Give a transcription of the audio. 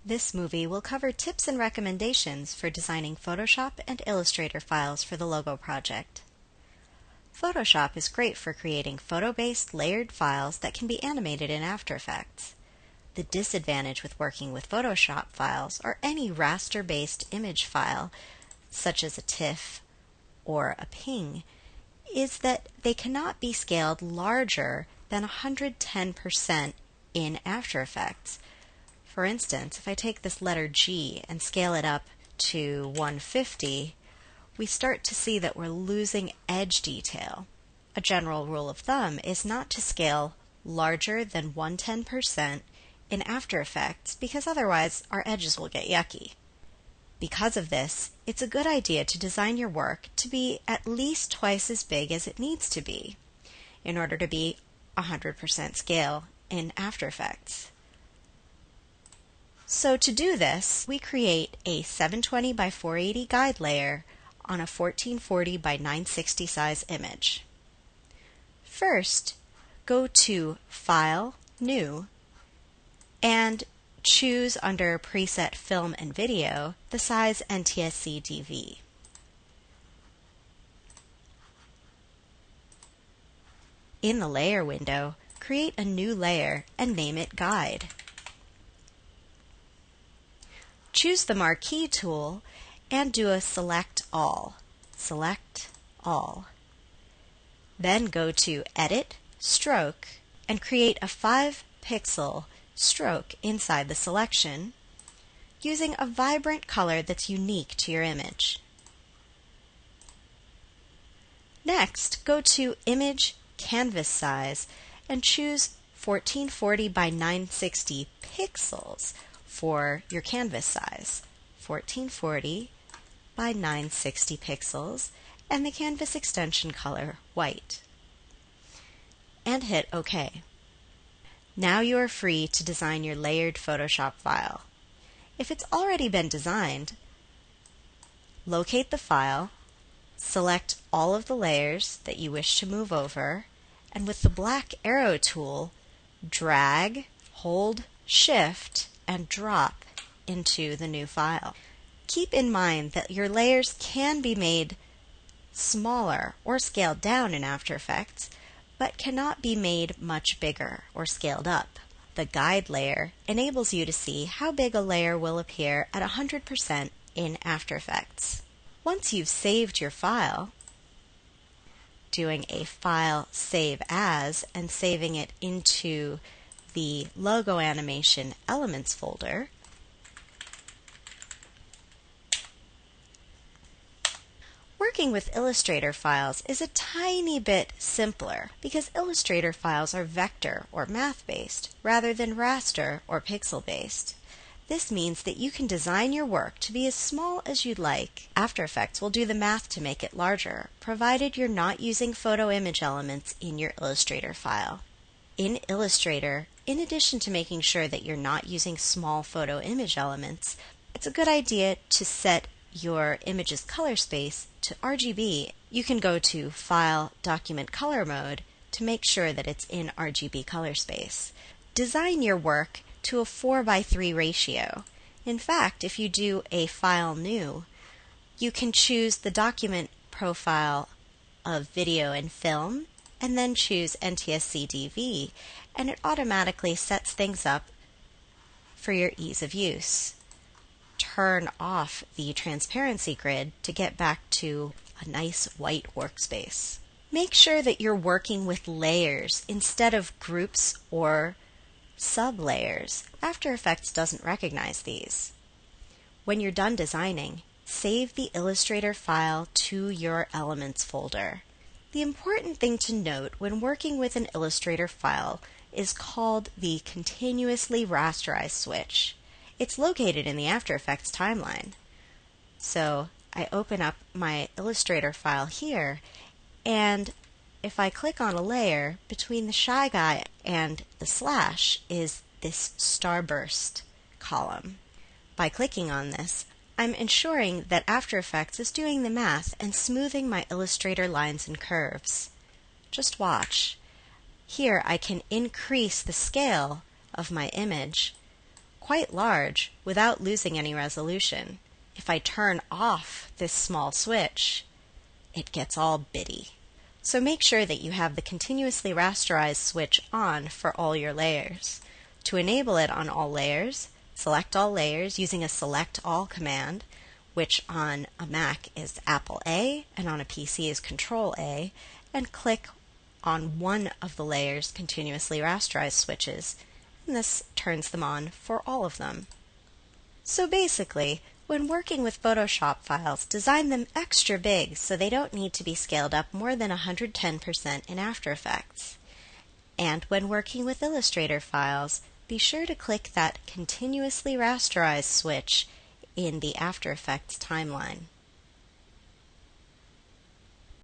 This movie will cover tips and recommendations for designing Photoshop and Illustrator files for the logo project. Photoshop is great for creating photo-based layered files that can be animated in After Effects. The disadvantage with working with Photoshop files or any raster-based image file, such as a TIFF or a PNG, is that they cannot be scaled larger than 110% in After Effects. For instance, if I take this letter G and scale it up to 150, we start to see that we're losing edge detail. A general rule of thumb is not to scale larger than 110% in After Effects because otherwise our edges will get yucky. Because of this, it's a good idea to design your work to be at least twice as big as it needs to be in order to be 100% scale in After Effects. So to do this, we create a 720 by 480 guide layer on a 1440 by 960 size image. First, go to File, New, and choose under Preset Film and Video the size NTSC DV. In the Layer window, create a new layer and name it Guide. Choose the Marquee tool and do a Select All. Select All. Then go to Edit, Stroke, and create a 5-pixel stroke inside the selection using a vibrant color that's unique to your image. Next, go to Image Canvas Size and choose 1440 by 960 pixels for your canvas size. 1440 by 960 pixels and the canvas extension color white. And hit OK. Now you are free to design your layered Photoshop file. If it's already been designed, locate the file, select all of the layers that you wish to move over, and with the black arrow tool, drag, hold Shift, and drop into the new file. Keep in mind that your layers can be made smaller or scaled down in After Effects, but cannot be made much bigger or scaled up. The guide layer enables you to see how big a layer will appear at 100% in After Effects. Once you've saved your file, doing a File Save As and saving it into the Logo Animation Elements folder, working with Illustrator files is a tiny bit simpler because Illustrator files are vector or math-based rather than raster or pixel-based. This means that you can design your work to be as small as you'd like. After Effects will do the math to make it larger, provided you're not using photo image elements in your Illustrator file. In Illustrator, in addition to making sure that you're not using small photo image elements, it's a good idea to set your image's color space to RGB. You can go to File, Document Color Mode to make sure that it's in RGB color space. Design your work to a 4:3 ratio. In fact, if you do a File New, you can choose the document profile of video and film and then choose NTSC DV, and it automatically sets things up for your ease of use. Turn off the transparency grid to get back to a nice white workspace. Make sure that you're working with layers instead of groups or sub-layers. After Effects doesn't recognize these. When you're done designing, save the Illustrator file to your Elements folder. The important thing to note when working with an Illustrator file is called the Continuously Rasterized switch. It's located in the After Effects timeline. So I open up my Illustrator file here, and if I click on a layer, between the shy guy and the slash is this starburst column. By clicking on this, I'm ensuring that After Effects is doing the math and smoothing my Illustrator lines and curves. Just watch. Here I can increase the scale of my image quite large without losing any resolution. If I turn off this small switch, it gets all bitty. So make sure that you have the continuously rasterized switch on for all your layers. To enable it on all layers, select all layers using a Select All command, which on a Mac is Apple A and on a PC is Control A, and click on one of the layer's continuously rasterized switches, and this turns them on for all of them. So basically, when working with Photoshop files, design them extra big so they don't need to be scaled up more than 110% in After Effects. And when working with Illustrator files, be sure to click that Continuously Rasterized switch in the After Effects timeline.